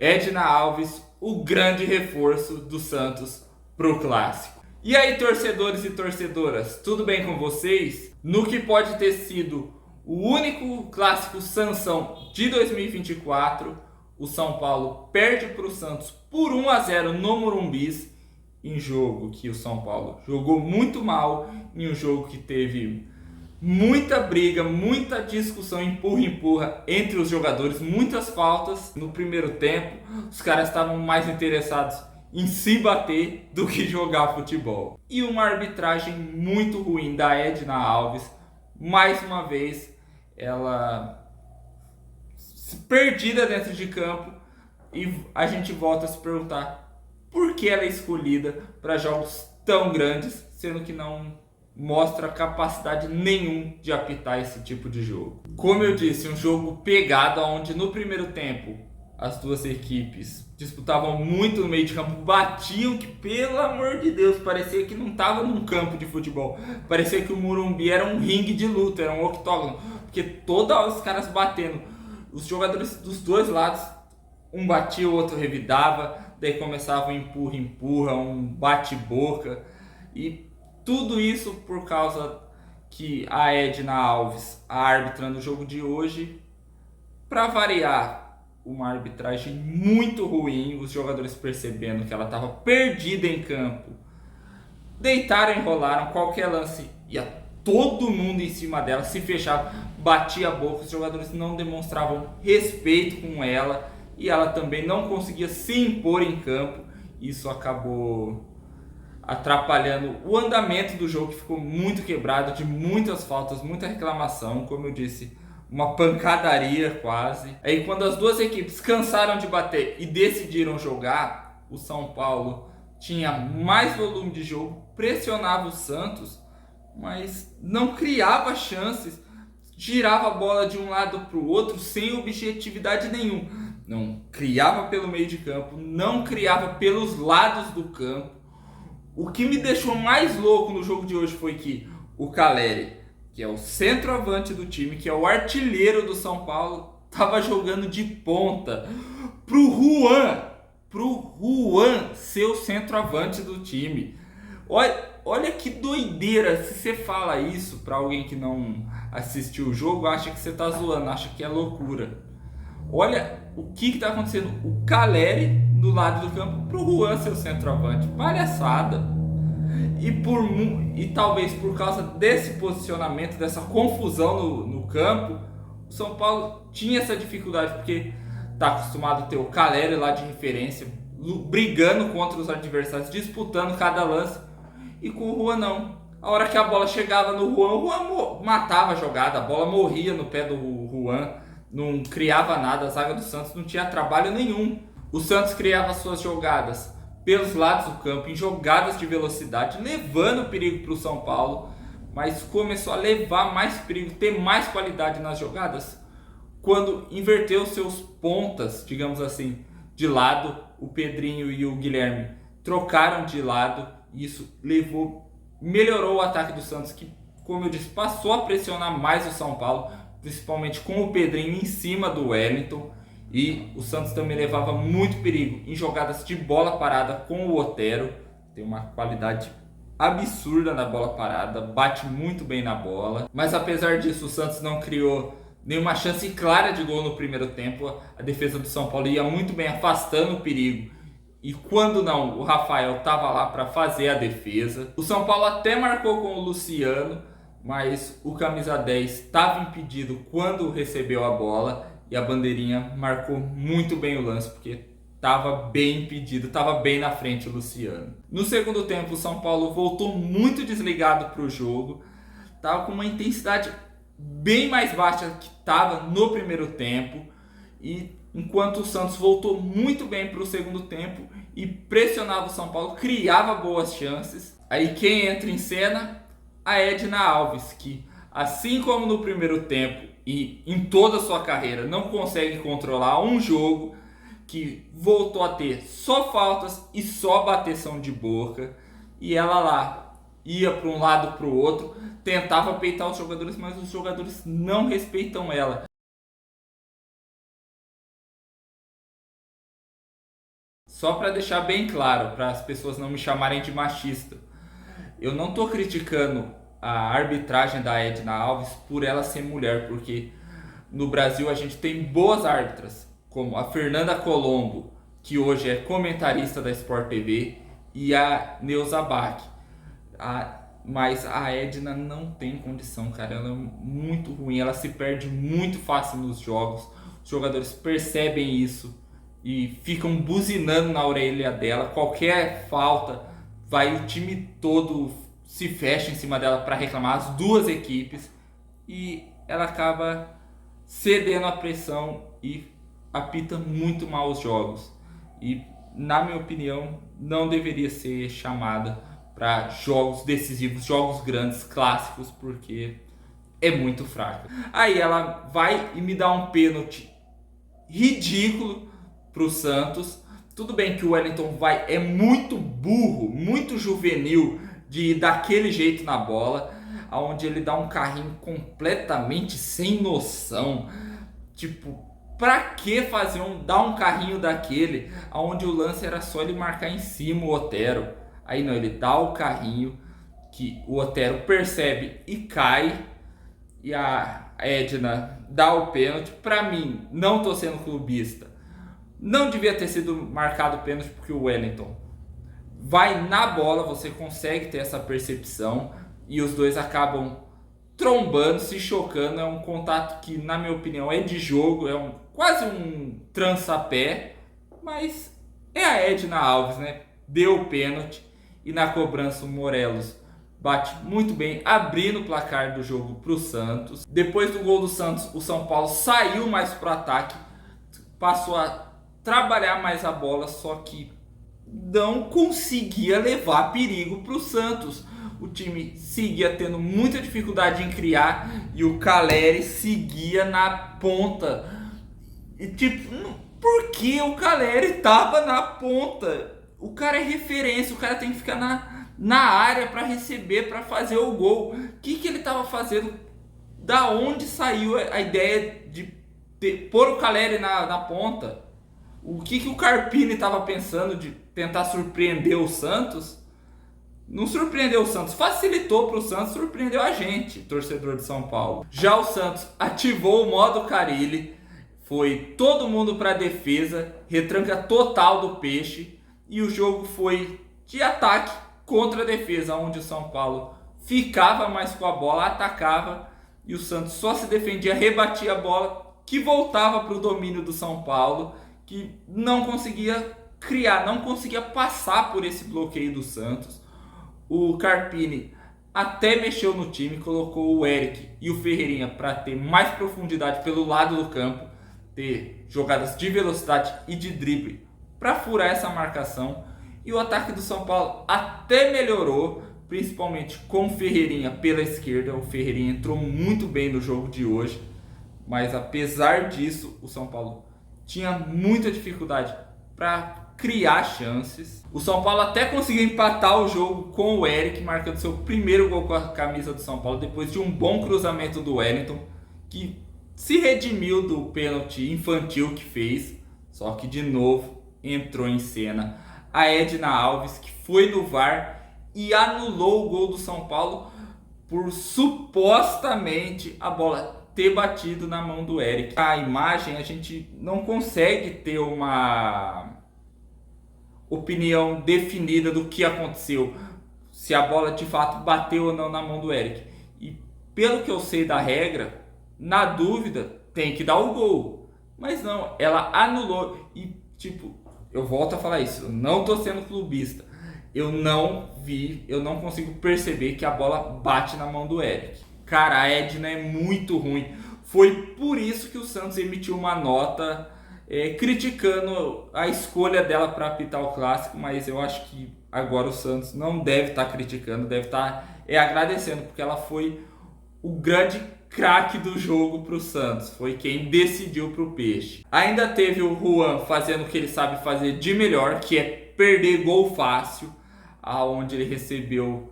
Edna Alves, o grande reforço do Santos pro clássico. E aí, torcedores e torcedoras, tudo bem com vocês? No que pode ter sido o único clássico Sansão de 2024, o São Paulo perde para o Santos por 1-0 no Morumbi, em jogo que o São Paulo jogou muito mal, em um jogo que teve muita briga, muita discussão, empurra entre os jogadores, muitas faltas. No primeiro tempo, os caras estavam mais interessados em se bater do que jogar futebol. E uma arbitragem muito ruim da Edna Alves, mais uma vez, ela perdida dentro de campo, e a gente volta a se perguntar por que ela é escolhida para jogos tão grandes, sendo que não mostra capacidade nenhuma de apitar esse tipo de jogo. Como eu disse, um jogo pegado, onde no primeiro tempo as duas equipes disputavam muito no meio de campo, batiam que, pelo amor de Deus, parecia que não estava num campo de futebol, parecia que o Morumbi era um ringue de luta, era um octógono, porque todos os caras batendo, os jogadores dos dois lados, um batia, o outro revidava, daí começava um empurra, um bate-boca, e tudo isso por causa que a Edna Alves, a árbitra no jogo de hoje, para variar, uma arbitragem muito ruim, os jogadores percebendo que ela estava perdida em campo, deitaram, enrolaram, qualquer lance ia todo mundo em cima dela, se fechava, batia a boca, os jogadores não demonstravam respeito com ela, e ela também não conseguia se impor em campo. Isso acabou atrapalhando o andamento do jogo, que ficou muito quebrado, de muitas faltas, muita reclamação, como eu disse, uma pancadaria quase. Aí quando as duas equipes cansaram de bater e decidiram jogar, o São Paulo tinha mais volume de jogo, pressionava o Santos, mas não criava chances, girava a bola de um lado para o outro sem objetividade nenhuma. Não criava pelo meio de campo, não criava pelos lados do campo. O que me deixou mais louco no jogo de hoje foi que o Caleri, que é o centroavante do time, que é o artilheiro do São Paulo, estava jogando de ponta pro Juan ser o centroavante do time. Olha que doideira. Se você fala isso para alguém que não assistiu o jogo, acha que você tá zoando, acha que é loucura. Olha o que está acontecendo. O Caleri do lado do campo pro Juan ser o centroavante. Palhaçada. E talvez por causa desse posicionamento, dessa confusão no campo, o São Paulo tinha essa dificuldade, porque está acostumado a ter o Caleri lá de referência, brigando contra os adversários, disputando cada lance, e com o Juan não. A hora que a bola chegava no Juan, o Juan matava a jogada, a bola morria no pé do Juan, não criava nada, a zaga do Santos não tinha trabalho nenhum. O Santos criava suas jogadas pelos lados do campo, em jogadas de velocidade, levando perigo para o São Paulo, mas começou a levar mais perigo, ter mais qualidade nas jogadas, quando inverteu seus pontas, digamos assim, de lado. O Pedrinho e o Guilherme trocaram de lado, e isso melhorou o ataque do Santos, que, como eu disse, passou a pressionar mais o São Paulo, principalmente com o Pedrinho em cima do Wellington. E o Santos também levava muito perigo em jogadas de bola parada com o Otero. Tem uma qualidade absurda na bola parada, bate muito bem na bola. Mas apesar disso, o Santos não criou nenhuma chance clara de gol no primeiro tempo. A defesa do São Paulo ia muito bem, afastando o perigo. E quando não, o Rafael estava lá para fazer a defesa. O São Paulo até marcou com o Luciano, mas o camisa 10 estava impedido quando recebeu a bola, e a bandeirinha marcou muito bem o lance, porque estava bem impedido, estava bem na frente o Luciano. No segundo tempo, o São Paulo voltou muito desligado para o jogo, estava com uma intensidade bem mais baixa que estava no primeiro tempo, e enquanto o Santos voltou muito bem para o segundo tempo e pressionava o São Paulo, criava boas chances. Aí quem entra em cena? A Edna Alves, que assim como no primeiro tempo e em toda a sua carreira não consegue controlar um jogo, que voltou a ter só faltas e só bateção de boca, e ela lá ia para um lado para o outro, tentava peitar os jogadores, mas os jogadores não respeitam ela. só para deixar bem claro, para as pessoas não me chamarem de machista, eu não tô criticando a arbitragem da Edna Alves por ela ser mulher, porque no Brasil a gente tem boas árbitras, como a Fernanda Colombo, que hoje é comentarista da Sport TV, e a Neuza Bach. Mas a Edna não tem condição, cara. Ela é muito ruim, ela se perde muito fácil nos jogos. Os jogadores percebem isso e ficam buzinando na orelha dela. Qualquer falta, vai o time todo se fecha em cima dela para reclamar, as duas equipes, e ela acaba cedendo à pressão e apita muito mal os jogos. E, na minha opinião, não deveria ser chamada para jogos decisivos, jogos grandes, clássicos, porque é muito fraca. Aí ela vai e me dá um pênalti ridículo pro Santos. Tudo bem que o Wellington é muito burro, muito juvenil de ir daquele jeito na bola, aonde ele dá um carrinho completamente sem noção. Tipo, pra que dar um carrinho daquele, aonde o lance era só ele marcar em cima o Otero? Aí não, ele dá o carrinho que o Otero percebe e cai, e a Edna dá o pênalti. Pra mim, não tô sendo clubista, não devia ter sido marcado o pênalti, porque o Wellington vai na bola, você consegue ter essa percepção, e os dois acabam trombando, se chocando. É um contato que, na minha opinião, é de jogo, quase um trança-pé, mas é a Edna Alves, né? Deu o pênalti, e na cobrança o Morelos bate muito bem, abrindo o placar do jogo para o Santos. Depois do gol do Santos, o São Paulo saiu mais para o ataque, passou a trabalhar mais a bola, só que não conseguia levar perigo para o Santos. O time seguia tendo muita dificuldade em criar e o Caleri seguia na ponta. E tipo, por que o Caleri tava na ponta? O cara é referência, o cara tem que ficar na área para receber, para fazer o gol. O que ele tava fazendo? Da onde saiu a ideia de pôr o Caleri na ponta? O que o Carpini tava pensando de tentar surpreender o Santos? Não surpreendeu o Santos, facilitou para o Santos, surpreendeu a gente, torcedor de São Paulo. Já o Santos ativou o modo Carille, foi todo mundo para a defesa, retranca total do Peixe, e o jogo foi de ataque contra a defesa, onde o São Paulo ficava mais com a bola, atacava, e o Santos só se defendia, rebatia a bola, que voltava para o domínio do São Paulo, que não conseguia criar, não conseguia passar por esse bloqueio do Santos. O Carpini até mexeu no time, colocou o Eric e o Ferreirinha para ter mais profundidade pelo lado do campo, ter jogadas de velocidade e de drible para furar essa marcação. E o ataque do São Paulo até melhorou, principalmente com o Ferreirinha pela esquerda. O Ferreirinha entrou muito bem no jogo de hoje, mas apesar disso, o São Paulo tinha muita dificuldade para criar chances. O São Paulo até conseguiu empatar o jogo com o Eric, marcando seu primeiro gol com a camisa do São Paulo, depois de um bom cruzamento do Wellington, que se redimiu do pênalti infantil que fez, só que de novo entrou em cena a Edna Alves, que foi no VAR e anulou o gol do São Paulo por supostamente a bola ter batido na mão do Eric. A imagem, a gente não consegue ter uma opinião definida do que aconteceu, se a bola de fato bateu ou não na mão do Eric. E pelo que eu sei da regra, na dúvida tem que dar o gol, mas não, ela anulou. E tipo, eu volto a falar isso, eu não tô sendo clubista, eu não consigo perceber que a bola bate na mão do Eric. Cara, a Edna é muito ruim. Foi por isso que o Santos emitiu uma nota criticando a escolha dela para apitar o clássico, mas eu acho que agora o Santos não deve estar criticando, deve estar agradecendo, porque ela foi o grande craque do jogo para o Santos, foi quem decidiu para o Peixe. Ainda teve o Juan fazendo o que ele sabe fazer de melhor, que é perder gol fácil, aonde ele recebeu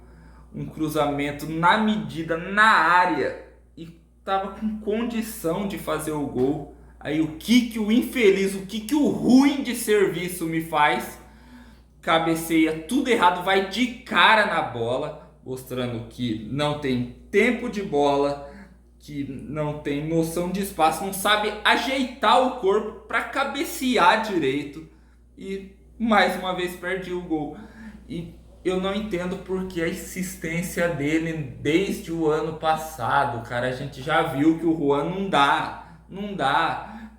um cruzamento na medida, na área, e estava com condição de fazer o gol. Aí o que o infeliz, o que o ruim de serviço me faz? Cabeceia tudo errado, vai de cara na bola, mostrando que não tem tempo de bola, que não tem noção de espaço, não sabe ajeitar o corpo para cabecear direito e mais uma vez perde o gol. E eu não entendo porque a insistência dele desde o ano passado, cara. A gente já viu que o Juan não dá,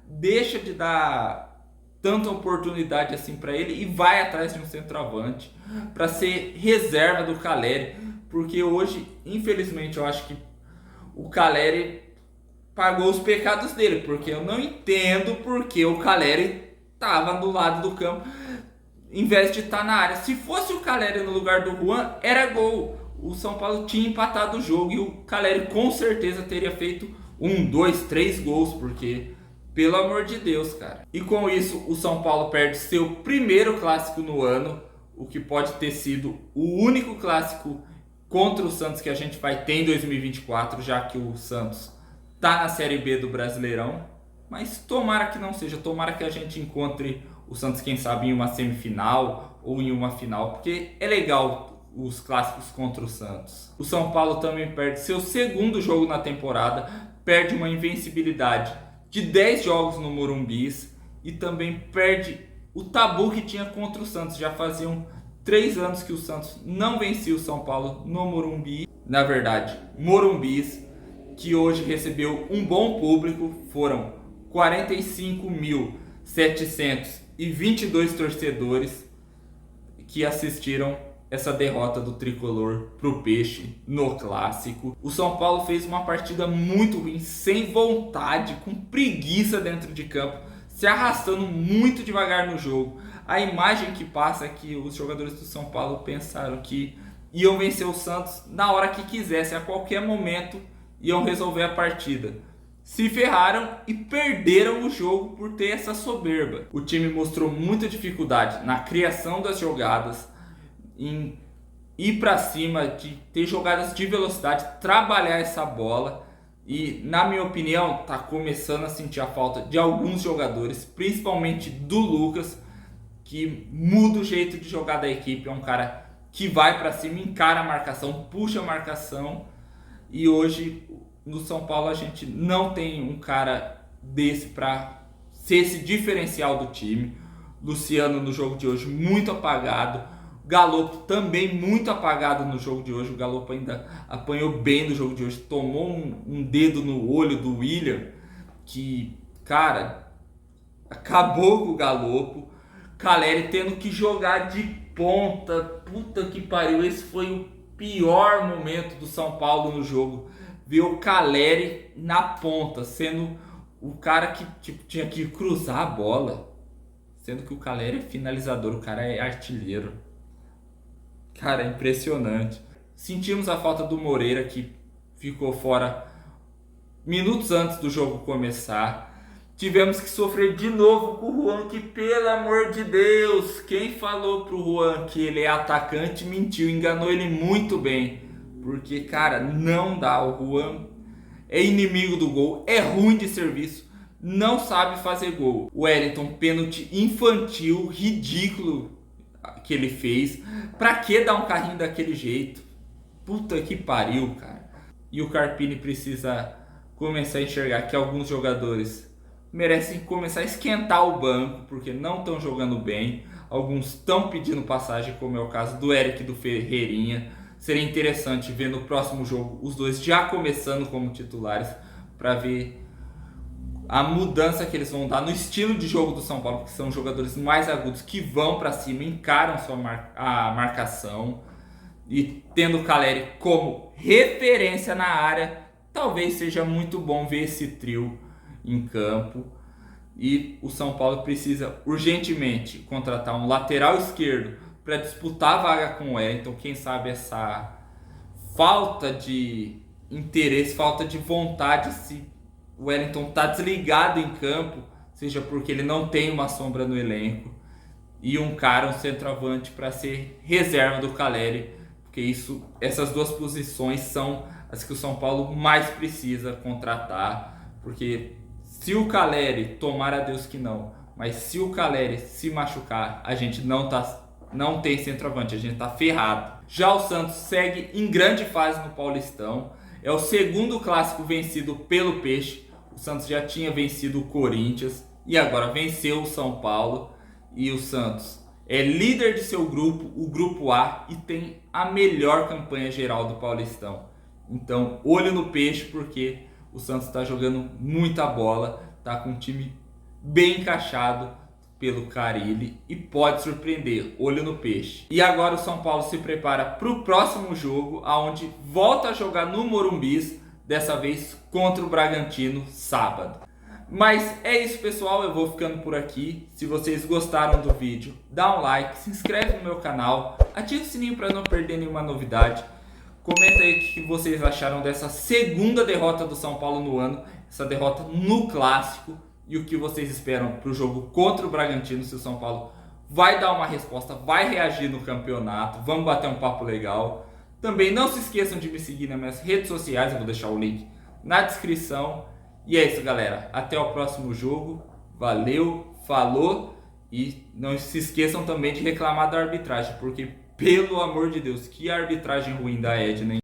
deixa de dar tanta oportunidade assim para ele e vai atrás de um centroavante para ser reserva do Caleri, porque hoje, infelizmente, eu acho que o Caleri pagou os pecados dele, porque eu não entendo porque o Caleri estava do lado do campo em vez de estar na área. Se fosse o Caleri no lugar do Juan, era gol. O São Paulo tinha empatado o jogo e o Caleri com certeza teria feito 1, 2, 3 gols, porque, pelo amor de Deus, cara. E com isso, o São Paulo perde seu primeiro clássico no ano, o que pode ter sido o único clássico contra o Santos que a gente vai ter em 2024, já que o Santos tá na Série B do Brasileirão. Mas tomara que não seja, tomara que a gente encontre o Santos, quem sabe, em uma semifinal ou em uma final, porque é legal os clássicos contra o Santos. O São Paulo também perde seu segundo jogo na temporada, perde uma invencibilidade de 10 jogos no Morumbi e também perde o tabu que tinha contra o Santos. Já faziam 3 anos que o Santos não vencia o São Paulo no Morumbi. Na verdade, Morumbi, que hoje recebeu um bom público, foram 45.722 torcedores que assistiram essa derrota do tricolor pro Peixe no clássico. O São Paulo fez uma partida muito ruim, sem vontade, com preguiça dentro de campo, se arrastando muito devagar no jogo. A imagem que passa é que os jogadores do São Paulo pensaram que iam vencer o Santos na hora que quisesse, a qualquer momento iam resolver a partida. Se ferraram e perderam o jogo por ter essa soberba. O time mostrou muita dificuldade na criação das jogadas, em ir para cima, de ter jogadas de velocidade, trabalhar essa bola. E, na minha opinião, tá começando a sentir a falta de alguns jogadores, principalmente do Lucas, que muda o jeito de jogar da equipe. É um cara que vai para cima, encara a marcação, puxa a marcação. E hoje no São Paulo a gente não tem um cara desse para ser esse diferencial do time. Luciano no jogo de hoje muito apagado. Galopo também muito apagado no jogo de hoje. O Galopo ainda apanhou bem no jogo de hoje. Tomou um dedo no olho do William, que, cara, acabou com o Galopo. Caleri tendo que jogar de ponta. Puta que pariu. Esse foi o pior momento do São Paulo no jogo. Ver o Caleri na ponta, sendo o cara que tinha que cruzar a bola. Sendo que o Caleri é finalizador, o cara é artilheiro. Cara, é impressionante. Sentimos a falta do Moreira, que ficou fora minutos antes do jogo começar. Tivemos que sofrer de novo com o Juan, que, pelo amor de Deus, quem falou pro Juan que ele é atacante mentiu, enganou ele muito bem. Porque, cara, não dá. O Juan é inimigo do gol, é ruim de serviço, não sabe fazer gol. O Wellington, pênalti infantil, ridículo que ele fez. Pra que dar um carrinho daquele jeito? Puta que pariu, cara. E o Carpini precisa começar a enxergar que alguns jogadores merecem começar a esquentar o banco, porque não estão jogando bem. Alguns estão pedindo passagem, como é o caso do Eric e do Ferreirinha. Seria interessante ver no próximo jogo os dois já começando como titulares, para ver a mudança que eles vão dar no estilo de jogo do São Paulo, porque são jogadores mais agudos que vão para cima, encaram a marcação. E tendo o Caleri como referência na área, talvez seja muito bom ver esse trio em campo. E o São Paulo precisa urgentemente contratar um lateral esquerdo para disputar a vaga com o Wellington. Quem sabe essa falta de interesse, falta de vontade, se o Wellington está desligado em campo, seja porque ele não tem uma sombra no elenco, e um centroavante para ser reserva do Caleri, porque essas duas posições são as que o São Paulo mais precisa contratar, porque Se o Caleri, tomara a Deus que não, mas se o Caleri se machucar, a gente não tem centroavante, a gente tá ferrado. Já o Santos segue em grande fase no Paulistão, é o segundo clássico vencido pelo Peixe. O Santos já tinha vencido o Corinthians e agora venceu o São Paulo. E o Santos é líder de seu grupo, o grupo A, e tem a melhor campanha geral do Paulistão. Então, olho no Peixe, porque o Santos está jogando muita bola, está com um time bem encaixado pelo Carille e pode surpreender. Olho no Peixe. E agora o São Paulo se prepara para o próximo jogo, aonde volta a jogar no Morumbi, dessa vez contra o Bragantino, sábado. Mas é isso, pessoal, eu vou ficando por aqui. Se vocês gostaram do vídeo, dá um like, se inscreve no meu canal, ativa o sininho para não perder nenhuma novidade. Comenta aí o que vocês acharam dessa segunda derrota do São Paulo no ano, essa derrota no Clássico, e o que vocês esperam para o jogo contra o Bragantino, se o São Paulo vai dar uma resposta, vai reagir no campeonato, vamos bater um papo legal. Também não se esqueçam de me seguir nas minhas redes sociais, eu vou deixar o link na descrição. E é isso, galera, até o próximo jogo, valeu, falou, e não se esqueçam também de reclamar da arbitragem, porque pelo amor de Deus, que arbitragem ruim da Edna, hein?